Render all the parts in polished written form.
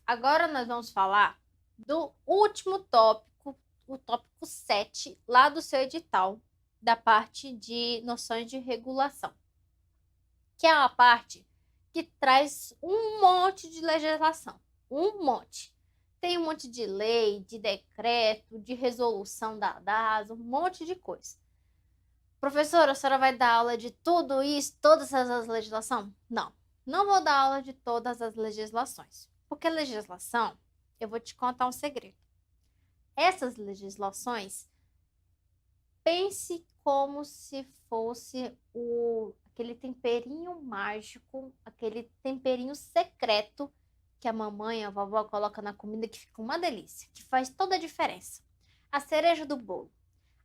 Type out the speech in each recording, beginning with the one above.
Agora nós vamos falar do último tópico, o tópico 7, lá do seu edital, da parte de noções de regulação, que é uma parte que traz um monte de legislação, um monte. Tem um monte de lei, de decreto, de resolução da DAS, um monte de coisa. Professora, a senhora vai dar aula de tudo isso, todas essas legislações? Não, não vou dar aula de todas as legislações. Porque legislação, eu vou te contar um segredo. Essas legislações, pense como se fosse aquele temperinho mágico, aquele temperinho secreto que a mamãe, a vovó coloca na comida que fica uma delícia, que faz toda a diferença. A cereja do bolo.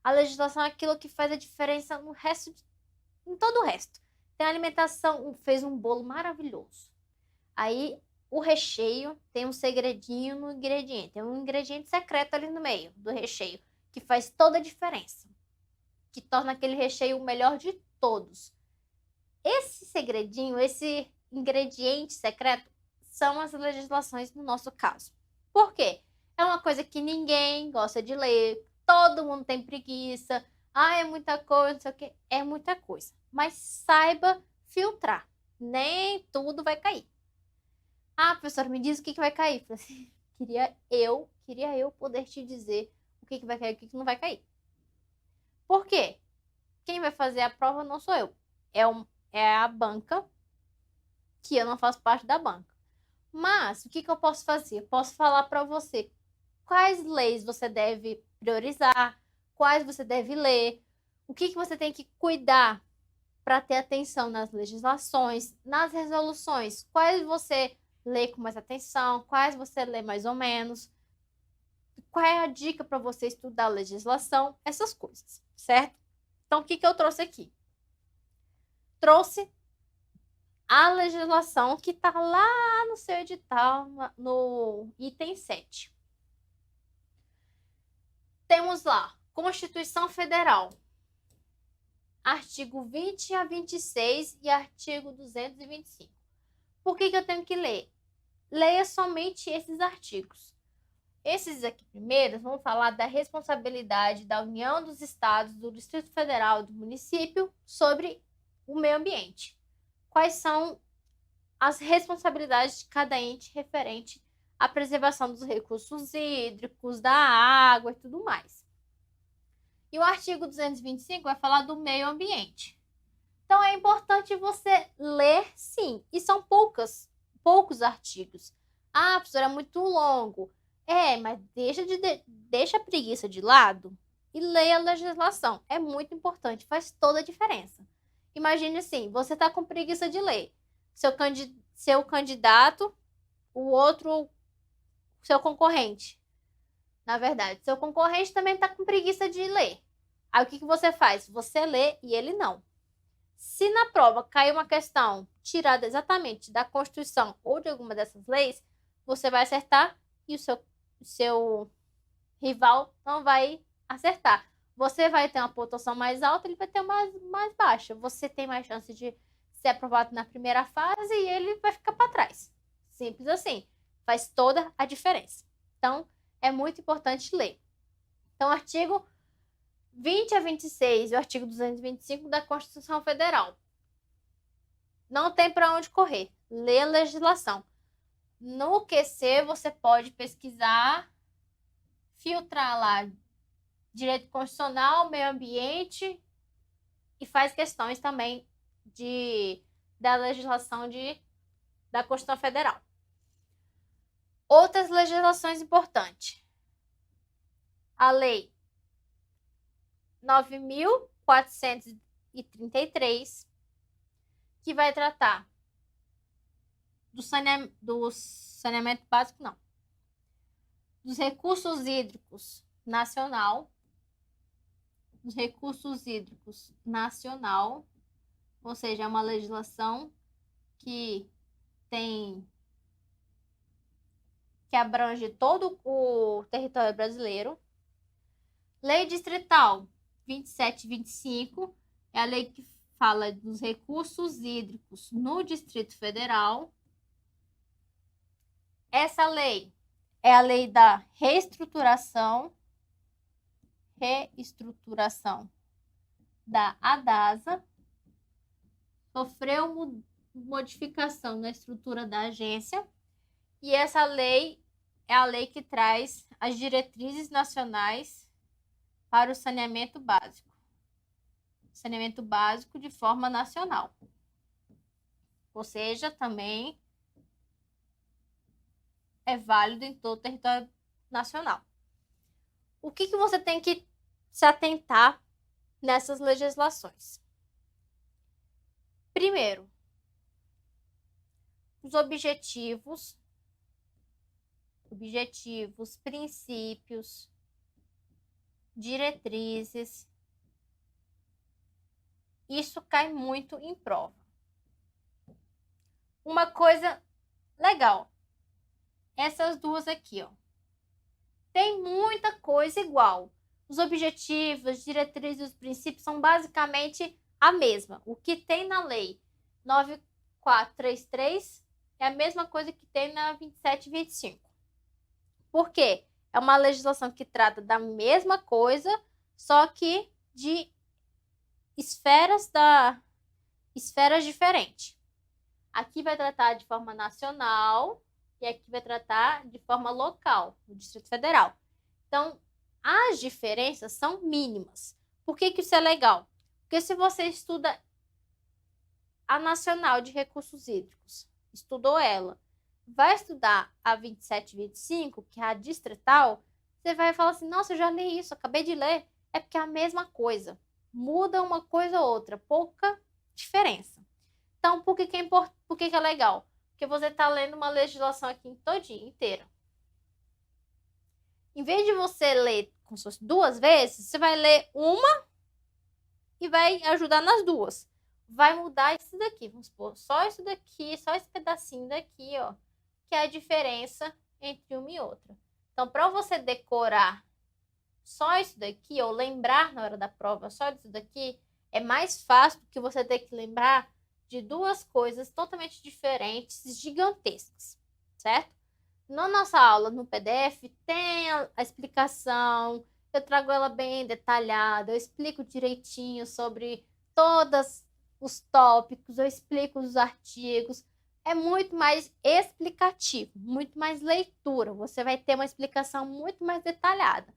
A legislação é aquilo que faz a diferença no resto, em todo o resto. Tem a alimentação, fez um bolo maravilhoso. Aí o recheio tem um segredinho no ingrediente, tem um ingrediente secreto ali no meio do recheio, que faz toda a diferença, que torna aquele recheio o melhor de todos. Esse segredinho, esse ingrediente secreto, são as legislações no nosso caso. Por quê? É uma coisa que ninguém gosta de ler, todo mundo tem preguiça, é muita coisa, não sei o quê, é muita coisa. Mas saiba filtrar, nem tudo vai cair. Professor, me diz o que vai cair. Eu falei assim, queria eu poder te dizer o que vai cair e o que não vai cair. Por quê? Quem vai fazer a prova não sou eu. É a banca, que eu não faço parte da banca. Mas, o que eu posso fazer? Eu posso falar para você quais leis você deve priorizar, quais você deve ler, o que você tem que cuidar para ter atenção nas legislações, nas resoluções, quais você lê com mais atenção, quais você lê mais ou menos, qual é a dica para você estudar a legislação, essas coisas, certo? Então, o que eu trouxe aqui? Trouxe a legislação que está lá no seu edital, no item 7. Temos lá, Constituição Federal, artigo 20 a 26 e artigo 225. Por que eu tenho que ler? Leia somente esses artigos. Esses aqui primeiros vão falar da responsabilidade da União, dos Estados, do Distrito Federal e do município sobre o meio ambiente. Quais são as responsabilidades de cada ente referente à preservação dos recursos hídricos, da água e tudo mais. E o artigo 225 vai falar do meio ambiente. Então é importante você ler, sim, e são poucos artigos. Professora, é muito longo. Mas deixa a preguiça de lado e leia a legislação. É muito importante, faz toda a diferença. Imagine assim, você está com preguiça de ler. Seu candidato, o outro, seu concorrente. Na verdade, seu concorrente também está com preguiça de ler. Aí o que você faz? Você lê e ele não. Se na prova cair uma questão tirada exatamente da Constituição ou de alguma dessas leis, você vai acertar e o seu rival não vai acertar. Você vai ter uma pontuação mais alta, ele vai ter mais baixa. Você tem mais chance de ser aprovado na primeira fase e ele vai ficar para trás. Simples assim. Faz toda a diferença. Então, é muito importante ler. Então, artigo 20 a 26 e o artigo 225 da Constituição Federal. Não tem para onde correr. Lê a legislação. No QC, você pode pesquisar, filtrar lá direito constitucional, meio ambiente e faz questões também da legislação da Constituição Federal. Outras legislações importantes. A Lei 9.433, que vai tratar do saneamento básico, não. Dos recursos hídricos nacional, ou seja, é uma legislação que abrange todo o território brasileiro. Lei Distrital 27 e 25 é a lei que fala dos recursos hídricos no Distrito Federal. Essa lei é a lei da reestruturação da ADASA, sofreu modificação na estrutura da agência, e essa lei é a lei que traz as diretrizes nacionais para o saneamento básico. Saneamento básico de forma nacional. Ou seja, também é válido em todo o território nacional. O que você tem que se atentar nessas legislações? Primeiro, os objetivos, princípios, diretrizes. Isso cai muito em prova. Uma coisa legal, essas duas aqui, ó. Tem muita coisa igual. Os objetivos, as diretrizes e os princípios são basicamente a mesma. O que tem na lei 9433 é a mesma coisa que tem na 2725. Por quê? É uma legislação que trata da mesma coisa, só que de esferas diferentes. Aqui vai tratar de forma nacional e aqui vai tratar de forma local, no Distrito Federal. Então, as diferenças são mínimas. Por que isso é legal? Porque se você estuda a Nacional de Recursos Hídricos, estudou ela, vai estudar a 2725, que é a distrital, você vai falar assim, nossa, eu já li isso, acabei de ler. É porque é a mesma coisa. Muda uma coisa ou outra, pouca diferença. Então, por que é legal? Porque você está lendo uma legislação aqui todinha, inteira. Em vez de você ler como se fosse duas vezes, você vai ler uma e vai ajudar nas duas. Vai mudar isso daqui, vamos supor, só isso daqui, só esse pedacinho daqui, ó, que é a diferença entre uma e outra. Então, para você decorar só isso daqui, ou lembrar na hora da prova só isso daqui, é mais fácil do que você ter que lembrar de duas coisas totalmente diferentes, gigantescas, certo? Na nossa aula no PDF tem a explicação, eu trago ela bem detalhada, eu explico direitinho sobre todos os tópicos, eu explico os artigos. É muito mais explicativo, muito mais leitura. Você vai ter uma explicação muito mais detalhada.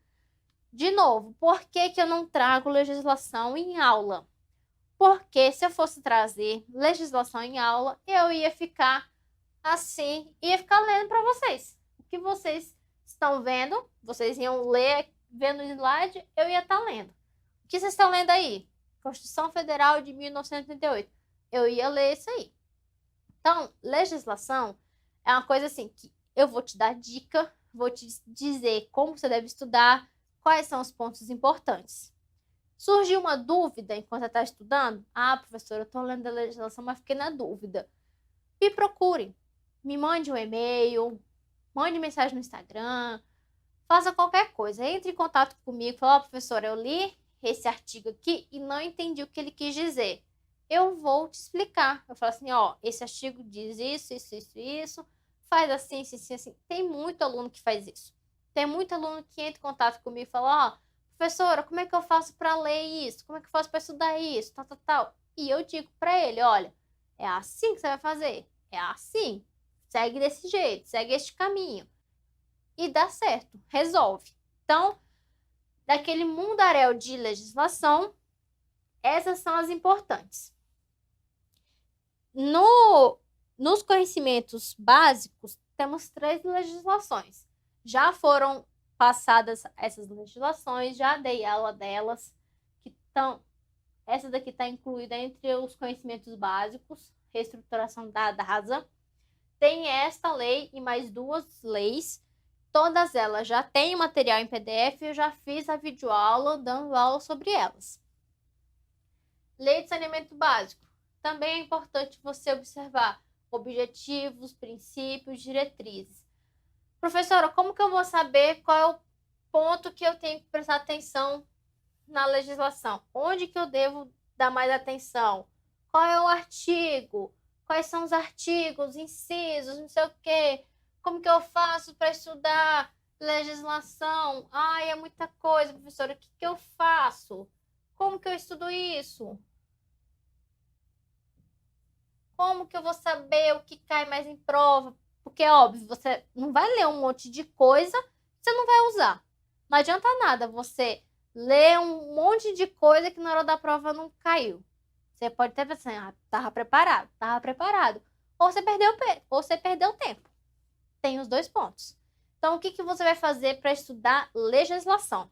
De novo, por que eu não trago legislação em aula? Porque se eu fosse trazer legislação em aula, eu ia ficar assim, ia ficar lendo para vocês. O que vocês estão vendo, vocês iam ler, vendo o slide, eu ia estar lendo. O que vocês estão lendo aí? Constituição Federal de 1988. Eu ia ler isso aí. Então, legislação é uma coisa assim que eu vou te dar dica, vou te dizer como você deve estudar, quais são os pontos importantes. Surgiu uma dúvida enquanto você está estudando? Ah, professora, eu estou lendo a legislação, mas fiquei na dúvida. Me procure. Me mande um e-mail, mande mensagem no Instagram, faça qualquer coisa. Entre em contato comigo e fala, professora, eu li esse artigo aqui e não entendi o que ele quis dizer. Eu vou te explicar. Eu falo assim, ó, esse artigo diz isso, isso, isso, isso. Faz assim, assim, assim. Tem muito aluno que faz isso. Tem muito aluno que entra em contato comigo e fala, ó, professora, como é que eu faço para ler isso? Como é que eu faço para estudar isso? Tal, tal, tal. E eu digo para ele, olha, é assim que você vai fazer. É assim. Segue desse jeito, segue este caminho. E dá certo, resolve. Então, daquele mundaréu de legislação, essas são as importantes. Nos conhecimentos básicos, temos 3 legislações. Já foram passadas essas legislações, já dei aula delas, essa daqui está incluída entre os conhecimentos básicos, reestruturação da DASA. Tem esta lei e mais 2 leis, todas elas já têm material em PDF, eu já fiz a videoaula dando aula sobre elas. Lei de saneamento básico. Também é importante você observar objetivos, princípios, diretrizes. Professora, como que eu vou saber qual é o ponto que eu tenho que prestar atenção na legislação? Onde que eu devo dar mais atenção? Qual é o artigo? Quais são os artigos, incisos, não sei o quê? Como que eu faço para estudar legislação? Ai, é muita coisa, professora. O que que eu faço? Como que eu estudo isso? Como que eu vou saber o que cai mais em prova? Porque, óbvio, você não vai ler um monte de coisa, você não vai usar. Não adianta nada você ler um monte de coisa que na hora da prova não caiu. Você pode até pensar, ah, tava preparado, tava preparado. Ou você perdeu tempo. Tem os dois pontos. Então, o que que você vai fazer para estudar legislação?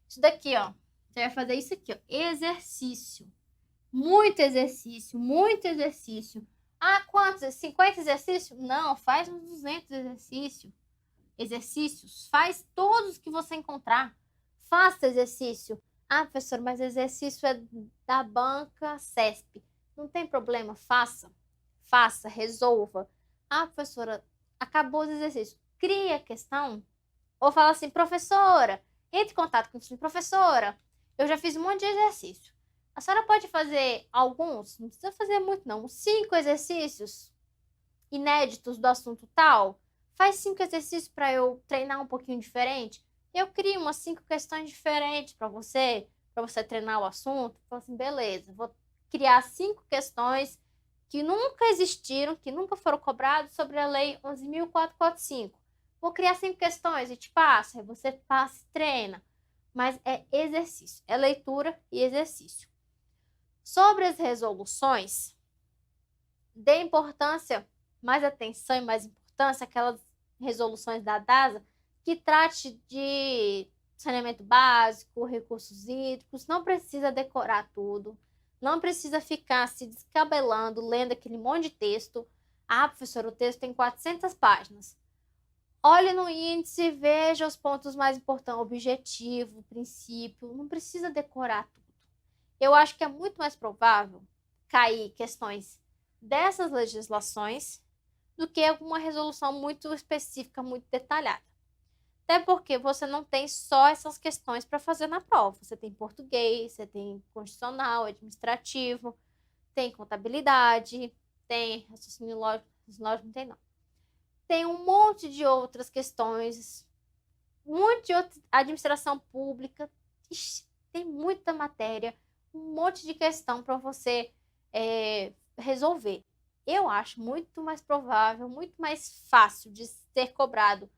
Isso daqui, ó. Você vai fazer isso aqui, ó. Exercício. Muito exercício, muito exercício. Ah, quantos? 50 exercícios? Não, faz uns 200 exercícios. Faz todos que você encontrar. Faça exercício. Ah, professor, mas exercício é da banca CESP. Não tem problema, faça. Faça, resolva. Ah, professora, acabou os exercícios. Cria a questão. Ou fala assim, professora, entre em contato com o professora. Eu já fiz um monte de exercício. A senhora pode fazer alguns, não precisa fazer muito não, uns 5 exercícios inéditos do assunto tal. Faz 5 exercícios para eu treinar um pouquinho diferente. Eu crio umas 5 questões diferentes para você treinar o assunto. Falo assim, beleza, vou criar 5 questões que nunca existiram, que nunca foram cobradas sobre a Lei 11.445. Vou criar 5 questões e te passo, aí você passa e treina. Mas é exercício, é leitura e exercício. Sobre as resoluções, dê importância, mais atenção e mais importância aquelas resoluções da DASA que trate de saneamento básico, recursos hídricos, não precisa decorar tudo, não precisa ficar se descabelando, lendo aquele monte de texto. Ah, professor, o texto tem 400 páginas. Olhe no índice, veja os pontos mais importantes, objetivo, princípio, não precisa decorar tudo. Eu acho que é muito mais provável cair questões dessas legislações do que alguma resolução muito específica, muito detalhada. Até porque você não tem só essas questões para fazer na prova. Você tem português, você tem constitucional, administrativo, tem contabilidade, tem raciocínio lógico, não tem não. Tem um monte de outras questões, um monte de outra administração pública. Ixi, tem muita matéria, um monte de questão para você resolver. Eu acho muito mais provável, muito mais fácil de ser cobrado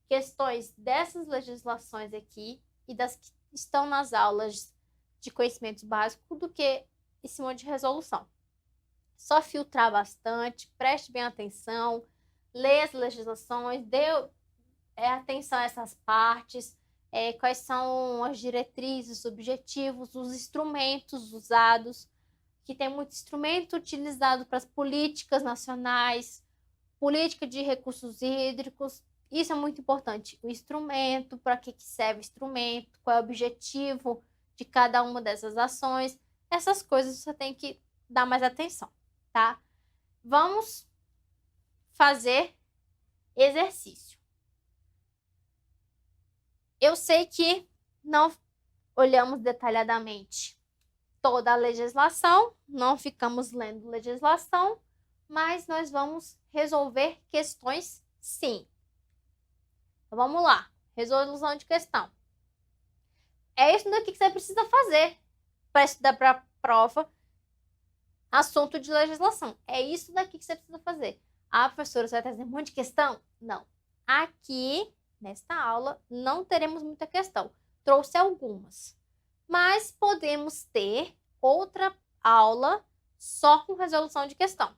questões dessas legislações aqui e das que estão nas aulas de conhecimentos básicos do que esse monte de resolução. Só filtrar bastante, preste bem atenção, lê as legislações, dê atenção a essas partes, quais são as diretrizes, os objetivos, os instrumentos usados, que tem muito instrumento utilizado para as políticas nacionais, política de recursos hídricos. Isso é muito importante. O instrumento, para que serve o instrumento, qual é o objetivo de cada uma dessas ações. Essas coisas você tem que dar mais atenção, tá? Vamos fazer exercício. Eu sei que não olhamos detalhadamente toda a legislação, não ficamos lendo legislação, mas nós vamos resolver questões sim. Então, vamos lá. Resolução de questão. É isso daqui que você precisa fazer para estudar para a prova assunto de legislação. É isso daqui que você precisa fazer. Ah, professora, você vai trazer um monte de questão? Não. Aqui, nesta aula, não teremos muita questão. Trouxe algumas. Mas podemos ter outra aula só com resolução de questão.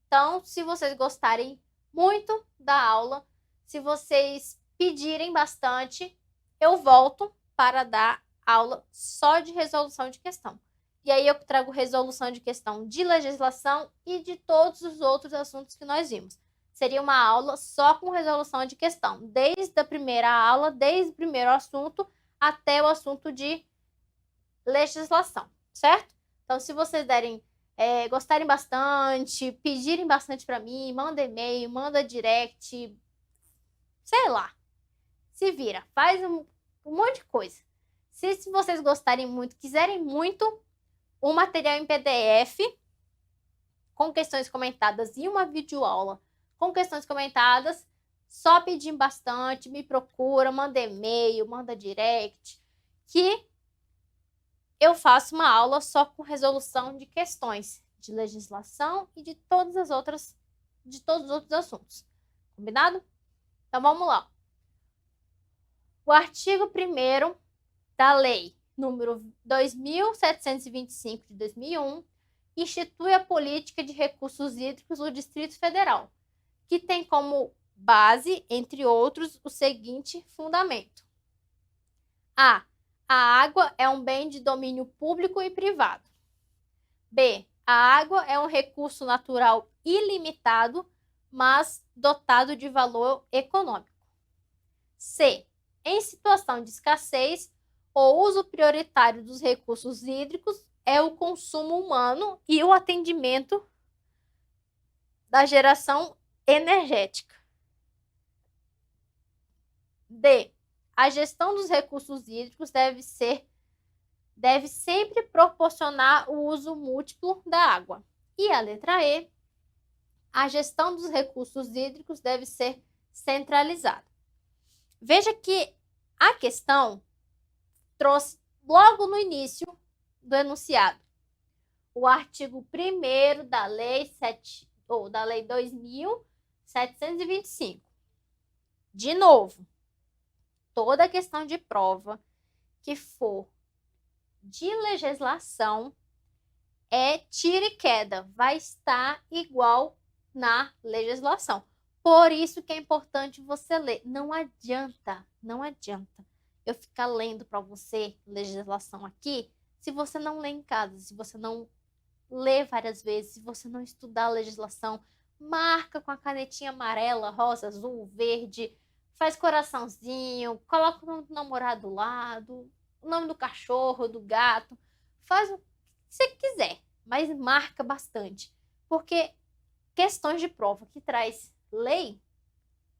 Então, se vocês gostarem muito da aula, se vocês pedirem bastante, eu volto para dar aula só de resolução de questão. E aí eu trago resolução de questão de legislação e de todos os outros assuntos que nós vimos. Seria uma aula só com resolução de questão, desde a primeira aula, desde o primeiro assunto até o assunto de legislação, certo? Então, se vocês gostarem bastante, pedirem bastante para mim, manda e-mail, manda direct, sei lá, se vira, faz um monte de coisa. Se vocês gostarem muito, quiserem muito, um material em PDF com questões comentadas e uma videoaula com questões comentadas, só pedir bastante, me procura, manda e-mail, manda direct, que eu faço uma aula só com resolução de questões de legislação e de todos os outros assuntos. Combinado? Então vamos lá. O artigo 1º da Lei número 2.725 de 2001 institui a política de recursos hídricos do Distrito Federal, que tem como base, entre outros, o seguinte fundamento: A água é um bem de domínio público e privado. B. A água é um recurso natural ilimitado, mas dotado de valor econômico. C. Em situação de escassez, o uso prioritário dos recursos hídricos é o consumo humano e o atendimento da geração energética. D. A gestão dos recursos hídricos deve sempre proporcionar o uso múltiplo da água. E a letra E. A gestão dos recursos hídricos deve ser centralizada. Veja que a questão trouxe logo no início do enunciado o artigo 1º da Lei 2.725. De novo, toda questão de prova que for de legislação é tira e queda, vai estar igual na legislação. Por isso que é importante você ler. Não adianta eu ficar lendo para você legislação aqui se você não lê em casa, se você não lê várias vezes, se você não estudar a legislação, marca com a canetinha amarela, rosa, azul, verde, faz coraçãozinho, coloca o nome do namorado do lado, o nome do cachorro, do gato, faz o que você quiser, mas marca bastante, porque questões de prova que traz lei,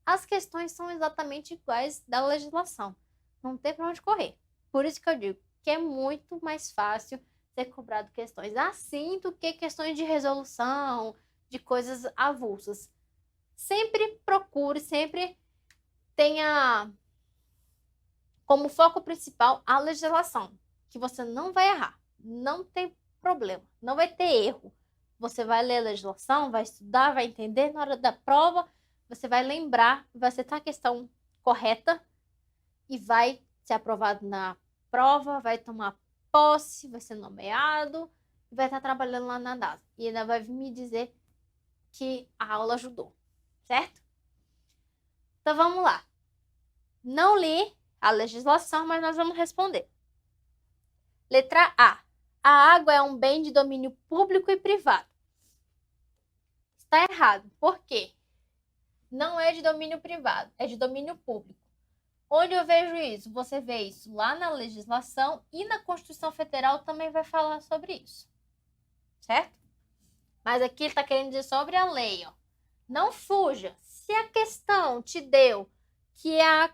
as questões são exatamente iguais da legislação. Não tem para onde correr. Por isso que eu digo que é muito mais fácil ser cobrado questões assim do que questões de resolução, de coisas avulsas. Sempre procure, sempre tenha como foco principal a legislação, que você não vai errar, não tem problema, não vai ter erro. Você vai ler a legislação, vai estudar, vai entender, na hora da prova você vai lembrar, vai acertar a questão correta e vai ser aprovado na prova, vai tomar posse, vai ser nomeado e vai estar trabalhando lá na DASA. E ainda vai me dizer que a aula ajudou, certo? Então vamos lá. Não li a legislação, mas nós vamos responder. Letra A. A água é um bem de domínio público e privado. Está errado. Por quê? Não é de domínio privado, é de domínio público. Onde eu vejo isso? Você vê isso lá na legislação e na Constituição Federal também vai falar sobre isso. Certo? Mas aqui ele está querendo dizer sobre a lei. Ó. Não fuja. Se a questão te deu que a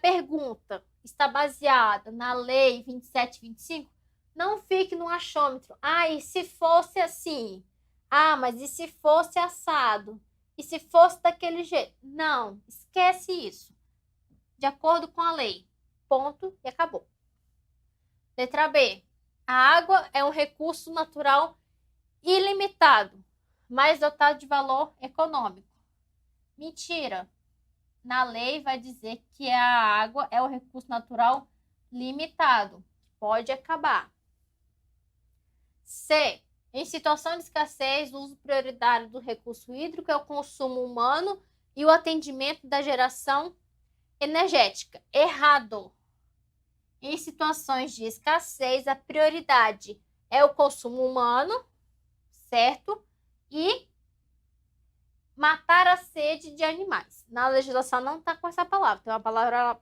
pergunta está baseada na lei 2725, não fique no achômetro. Ah, e se fosse assim? Ah, mas e se fosse assado? E se fosse daquele jeito? Não, esquece isso. De acordo com a lei. Ponto e acabou. Letra B. A água é um recurso natural ilimitado, mas dotado de valor econômico. Mentira. Na lei vai dizer que a água é um recurso natural limitado. Pode acabar. C. Em situação de escassez, o uso prioritário do recurso hídrico é o consumo humano e o atendimento da geração energética. Errado. Em situações de escassez, a prioridade é o consumo humano, certo? E matar a sede de animais. Na legislação não está com essa palavra. Tem uma palavra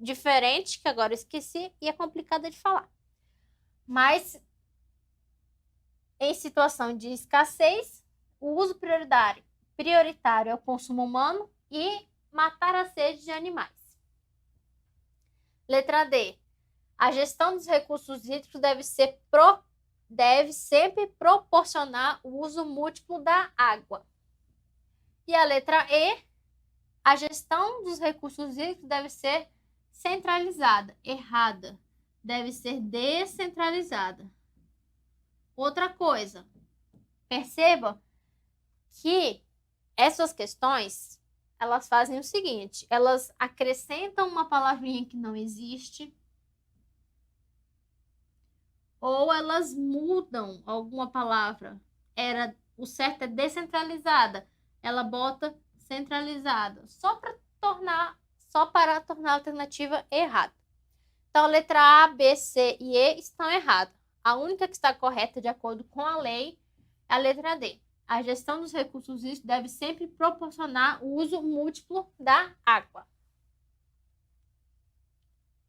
diferente, que agora eu esqueci, e é complicada de falar. Mas em situação de escassez, o uso prioritário é o consumo humano e matar a sede de animais. Letra D. A gestão dos recursos hídricos deve sempre proporcionar o uso múltiplo da água. E a letra E, a gestão dos recursos hídricos deve ser centralizada. Errada. Deve ser descentralizada. Outra coisa, perceba que essas questões, elas fazem o seguinte, elas acrescentam uma palavrinha que não existe, ou elas mudam alguma palavra. O certo é descentralizada. Ela bota centralizada, só para tornar a alternativa errada. Então, a letra A, B, C e E estão erradas. A única que está correta, de acordo com a lei, é a letra D. A gestão dos recursos hídricos deve sempre proporcionar o uso múltiplo da água.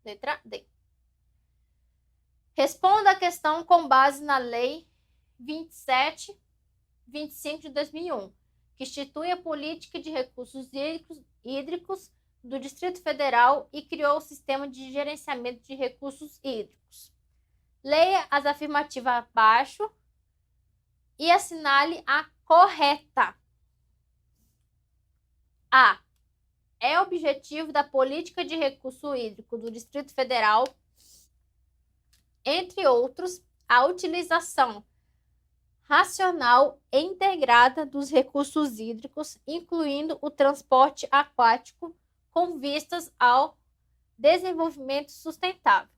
Letra D. Responda a questão com base na Lei 27.25 de 2001, que institui a política de recursos hídricos do Distrito Federal e criou o sistema de gerenciamento de recursos hídricos. Leia as afirmativas abaixo e assinale a correta. A. É objetivo da política de recurso hídrico do Distrito Federal, entre outros, a utilização racional e integrada dos recursos hídricos, incluindo o transporte aquático, com vistas ao desenvolvimento sustentável.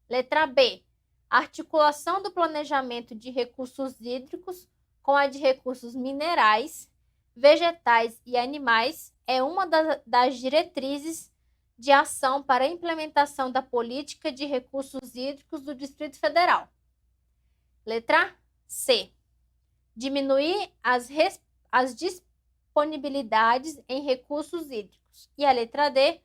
Letra B. Articulação do planejamento de recursos hídricos com a de recursos minerais, vegetais e animais é uma das diretrizes de ação para a implementação da política de recursos hídricos do Distrito Federal. Letra C. Diminuir as disponibilidades em recursos hídricos. E a letra D.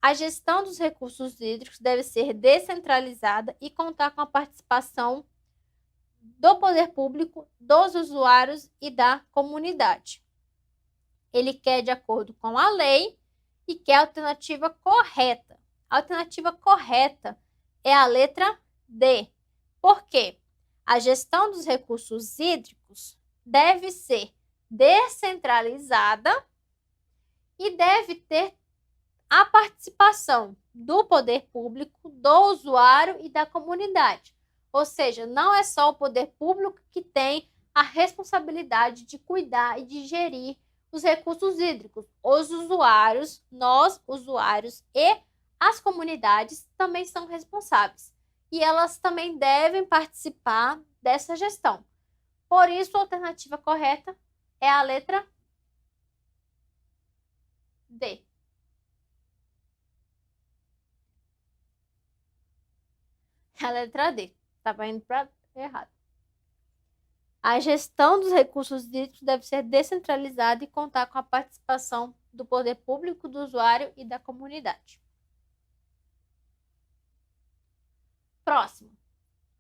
A gestão dos recursos hídricos deve ser descentralizada e contar com a participação do poder público, dos usuários e da comunidade. Ele quer de acordo com a lei e quer a alternativa correta. A alternativa correta é a letra D. Por quê? A gestão dos recursos hídricos deve ser descentralizada e deve ter a participação do poder público, do usuário e da comunidade. Ou seja, não é só o poder público que tem a responsabilidade de cuidar e de gerir os recursos hídricos. Os usuários, nós, usuários e as comunidades também são responsáveis. E elas também devem participar dessa gestão. Por isso, a alternativa correta é a letra D. A letra D. Estava indo para errado. A gestão dos recursos hídricos deve ser descentralizada e contar com a participação do poder público, do usuário e da comunidade. Próximo.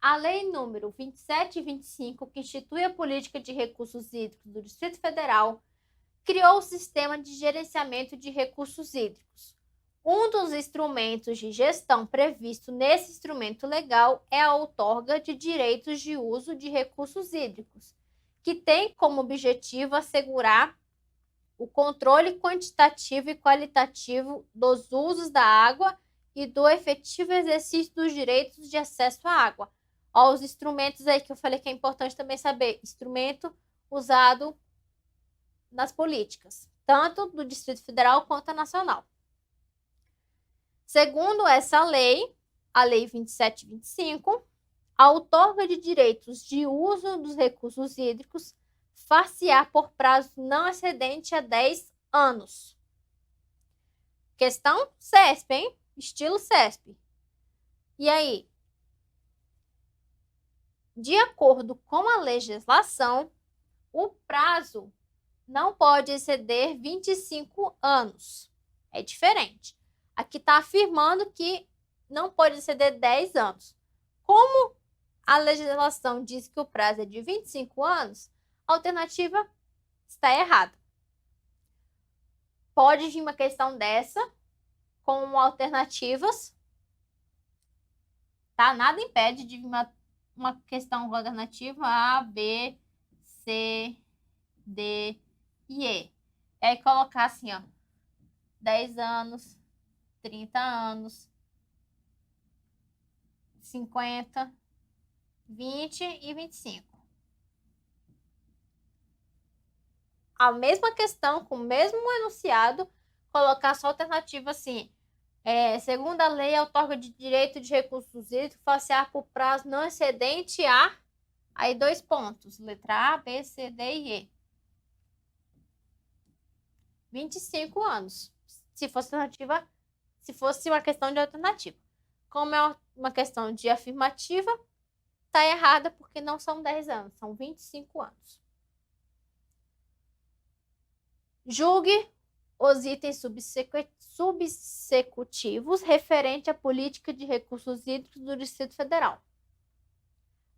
A Lei número 2725, que institui a política de recursos hídricos do Distrito Federal, criou o sistema de gerenciamento de recursos hídricos. Um dos instrumentos de gestão previsto nesse instrumento legal é a outorga de direitos de uso de recursos hídricos, que tem como objetivo assegurar o controle quantitativo e qualitativo dos usos da água e do efetivo exercício dos direitos de acesso à água. Ó, os instrumentos aí que eu falei que é importante também saber. Instrumento usado nas políticas, tanto do Distrito Federal quanto nacional. Segundo essa lei, a Lei 2725, a outorga de direitos de uso dos recursos hídricos far-se-á por prazo não excedente a 10 anos. Questão CESP, hein? Estilo CESP. E aí? De acordo com a legislação, o prazo não pode exceder 25 anos. É diferente. Aqui está afirmando que não pode exceder 10 anos. Como a legislação diz que o prazo é de 25 anos, a alternativa está errada. Pode vir uma questão dessa com alternativas, tá? Nada impede de vir uma uma questão com alternativa A, B, C, D e E. E aí colocar assim, ó, 10 anos, 30 anos, 50, 20 e 25. A mesma questão, com o mesmo enunciado, colocar só alternativa assim. Segundo a lei, outorga de direito de recursos hídricos facear por prazo não excedente a... Aí 2 pontos. Letra A, B, C, D e E. 25 anos. Se fosse alternativa, se fosse uma questão de alternativa. Como é uma questão de afirmativa, está errada porque não são 10 anos, são 25 anos. Julgue os itens subsecutivos referente à política de recursos hídricos do Distrito Federal.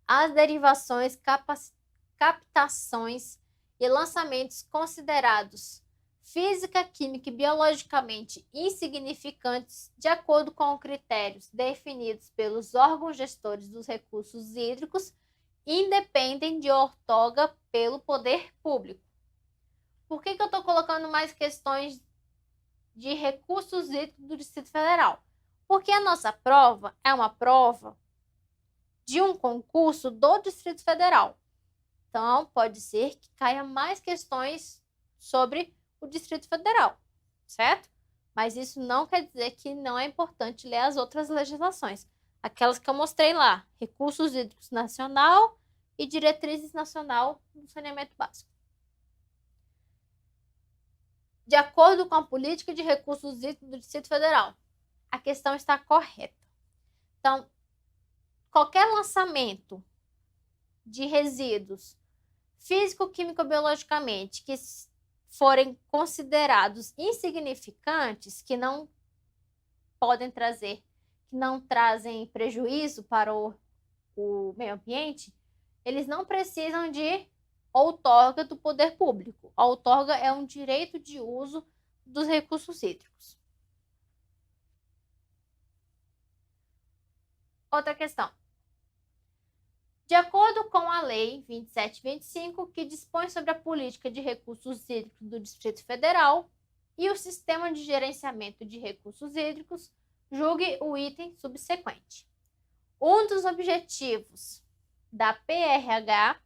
As derivações, captações e lançamentos considerados física, química e biologicamente insignificantes, de acordo com critérios definidos pelos órgãos gestores dos recursos hídricos, independem de outorga pelo poder público. Por que eu estou colocando mais questões de recursos hídricos do Distrito Federal? Porque a nossa prova é uma prova de um concurso do Distrito Federal. Então, pode ser que caia mais questões sobre o Distrito Federal, certo? Mas isso não quer dizer que não é importante ler as outras legislações. Aquelas que eu mostrei lá, Recursos Hídricos Nacional e Diretrizes Nacional do Saneamento Básico. De acordo com a política de recursos hídricos do Distrito Federal, a questão está correta. Então, qualquer lançamento de resíduos físico-químico-biologicamente que forem considerados insignificantes, que não podem trazer, que não trazem prejuízo para o meio ambiente, eles não precisam de outorga do poder público. A outorga é um direito de uso dos recursos hídricos. Outra questão. De acordo com a Lei 2725, que dispõe sobre a política de recursos hídricos do Distrito Federal e o sistema de gerenciamento de recursos hídricos, julgue o item subsequente. Um dos objetivos da PRH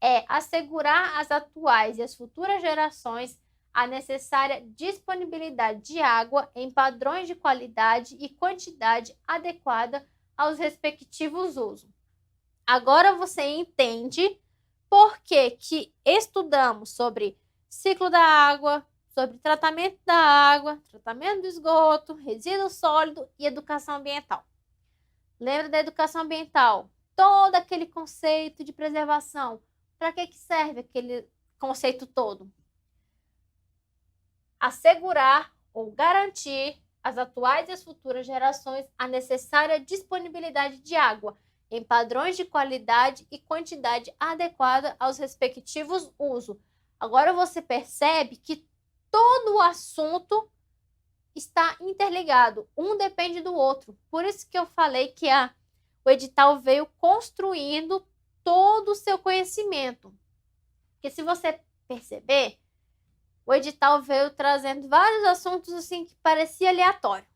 é assegurar às atuais e às futuras gerações a necessária disponibilidade de água em padrões de qualidade e quantidade adequada aos respectivos usos. Agora você entende por que estudamos sobre ciclo da água, sobre tratamento da água, tratamento do esgoto, resíduo sólido e educação ambiental. Lembra da educação ambiental? Todo aquele conceito de preservação. Para que serve aquele conceito todo? Assegurar ou garantir às atuais e às futuras gerações a necessária disponibilidade de água em padrões de qualidade e quantidade adequada aos respectivos usos. Agora você percebe que todo o assunto está interligado, um depende do outro. Por isso que eu falei que o edital veio construindo todo o seu conhecimento. Porque se você perceber, o edital veio trazendo vários assuntos assim que parecia aleatório.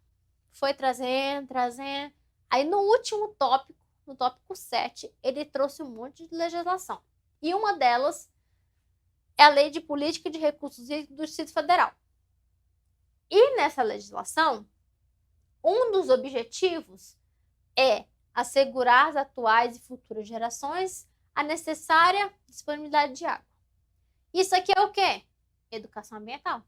Foi trazendo. Aí no último tópico, no tópico 7, ele trouxe um monte de legislação. E uma delas é a Lei de Política de Recursos Hídricos do Distrito Federal. E nessa legislação, um dos objetivos é assegurar às atuais e futuras gerações a necessária disponibilidade de água. Isso aqui é o quê? Educação ambiental. O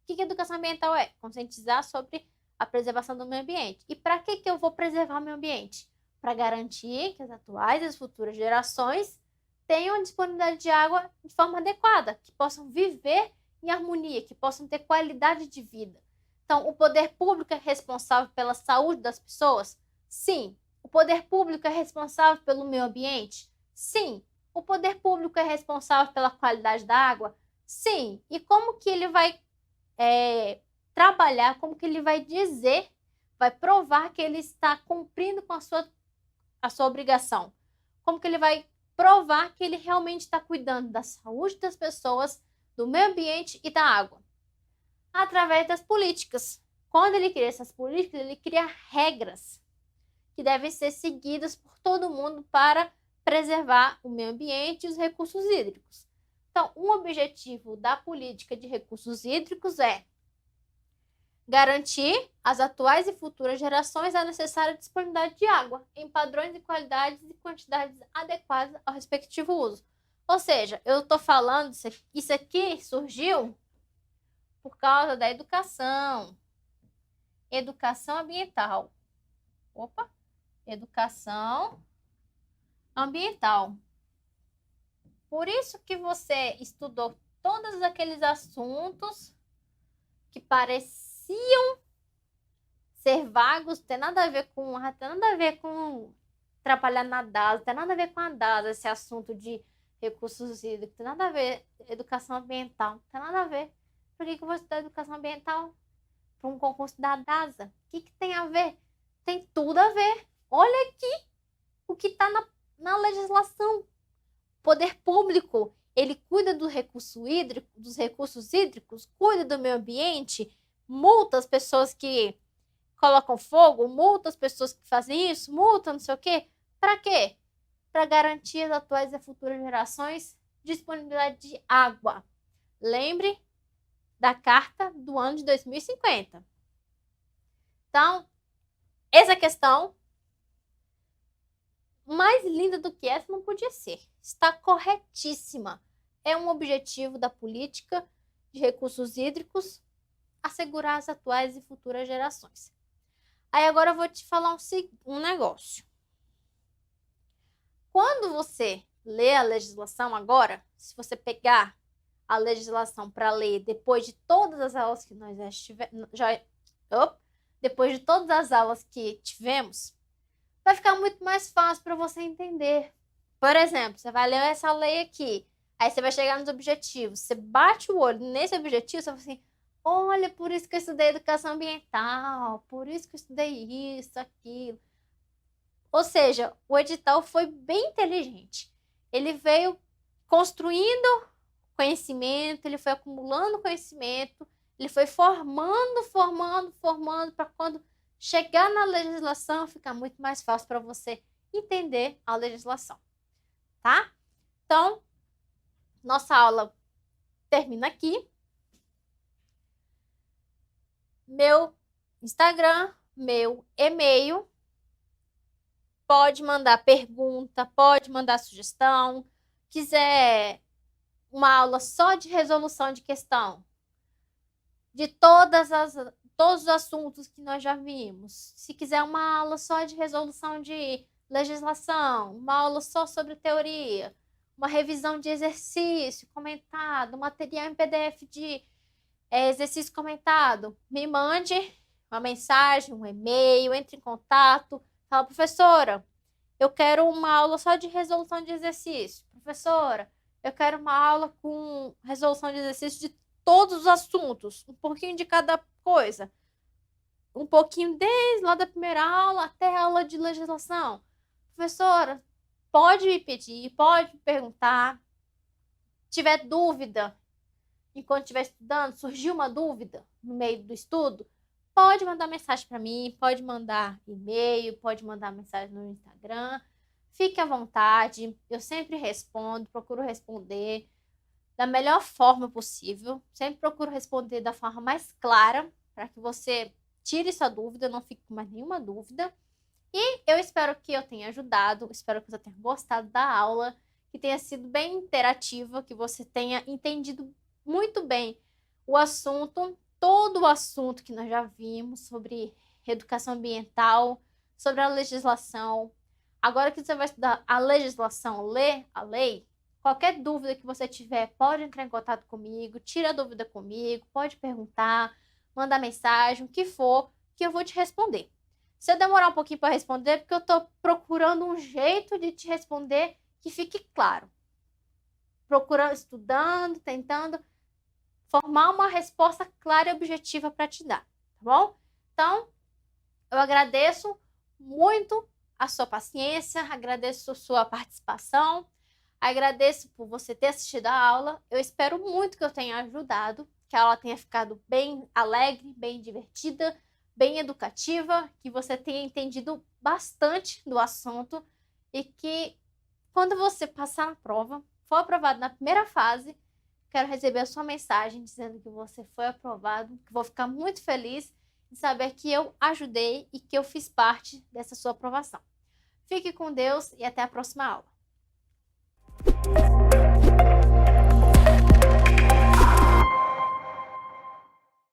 que educação ambiental é? Conscientizar sobre a preservação do meio ambiente. E para que eu vou preservar o meio ambiente? Para garantir que as atuais e as futuras gerações tenham disponibilidade de água de forma adequada, que possam viver em harmonia, que possam ter qualidade de vida. Então, o poder público é responsável pela saúde das pessoas? Sim. O poder público é responsável pelo meio ambiente? Sim. O poder público é responsável pela qualidade da água? Sim. E como que ele vai trabalhar, como que ele vai dizer, vai provar que ele está cumprindo com a sua a sua obrigação? Como que ele vai provar que ele realmente está cuidando da saúde das pessoas, do meio ambiente e da água? Através das políticas. Quando ele cria essas políticas, ele cria regras que devem ser seguidas por todo mundo para preservar o meio ambiente e os recursos hídricos. Então, um objetivo da política de recursos hídricos é garantir às atuais e futuras gerações a necessária disponibilidade de água em padrões de qualidades e quantidades adequadas ao respectivo uso. Ou seja, eu estou falando, isso aqui surgiu por causa da educação ambiental. Educação ambiental. Por isso que você estudou todos aqueles assuntos que pareciam ser vagos, tem nada a ver com trabalhar na DASA, tem nada a ver com a DASA, esse assunto de recursos hídricos, tem nada a ver educação ambiental, tem nada a ver. Por que eu vou estudar educação ambiental para um concurso da DASA? O que tem a ver? Tem tudo a ver. Olha aqui o que está na legislação. O poder público, ele cuida do recurso hídrico, dos recursos hídricos, cuida do meio ambiente, multa as pessoas que colocam fogo, multa as pessoas que fazem isso, multa não sei o quê. Para quê? Para garantir às atuais e futuras gerações disponibilidade de água. Lembre da carta do ano de 2050. Então, essa questão, mais linda do que essa não podia ser. Está corretíssima. É um objetivo da política de recursos hídricos assegurar as atuais e futuras gerações. Aí agora eu vou te falar um negócio. Quando você lê a legislação agora, se você pegar a legislação para ler depois de todas as aulas que nós depois de todas as aulas que tivemos, vai ficar muito mais fácil para você entender. Por exemplo, você vai ler essa lei aqui, aí você vai chegar nos objetivos, você bate o olho nesse objetivo, você vai assim, olha, por isso que eu estudei educação ambiental, por isso que eu estudei isso, aquilo. Ou seja, o edital foi bem inteligente. Ele veio construindo conhecimento, ele foi acumulando conhecimento, ele foi formando para quando chegar na legislação ficar muito mais fácil para você entender a legislação, tá? Então, nossa aula termina aqui. Meu Instagram, meu e-mail, pode mandar pergunta, pode mandar sugestão, quiser uma aula só de resolução de questão, de todos os assuntos que nós já vimos. Se quiser uma aula só de resolução de legislação, uma aula só sobre teoria, uma revisão de exercício comentado, material em PDF de exercício comentado, me mande uma mensagem, um e-mail, entre em contato, fala, professora, eu quero uma aula só de resolução de exercício. Professora, eu quero uma aula com resolução de exercício de todos os assuntos, um pouquinho de cada coisa. Um pouquinho desde lá da primeira aula até a aula de legislação. Professora, pode me pedir, pode me perguntar. Se tiver dúvida, enquanto estiver estudando, surgiu uma dúvida no meio do estudo, pode mandar mensagem para mim, pode mandar e-mail, pode mandar mensagem no Instagram. Fique à vontade, eu sempre respondo, procuro responder da melhor forma possível. Sempre procuro responder da forma mais clara, para que você tire sua dúvida, não fique com mais nenhuma dúvida. E eu espero que eu tenha ajudado, espero que você tenha gostado da aula, que tenha sido bem interativa, que você tenha entendido muito bem o assunto, todo o assunto que nós já vimos sobre educação ambiental, sobre a legislação. Agora que você vai estudar a legislação, ler a lei, qualquer dúvida que você tiver, pode entrar em contato comigo, tira a dúvida comigo, pode perguntar, mandar mensagem, o que for, que eu vou te responder. Se eu demorar um pouquinho para responder, é porque eu estou procurando um jeito de te responder que fique claro. Procurando, estudando, tentando formar uma resposta clara e objetiva para te dar, tá bom? Então, eu agradeço muito a sua paciência, agradeço a sua participação, agradeço por você ter assistido a aula. Eu espero muito que eu tenha ajudado, que a aula tenha ficado bem alegre, bem divertida, bem educativa, que você tenha entendido bastante do assunto e que quando você passar na prova, for aprovado na primeira fase, quero receber a sua mensagem dizendo que você foi aprovado, que vou ficar muito feliz em saber que eu ajudei e que eu fiz parte dessa sua aprovação. Fique com Deus e até a próxima aula.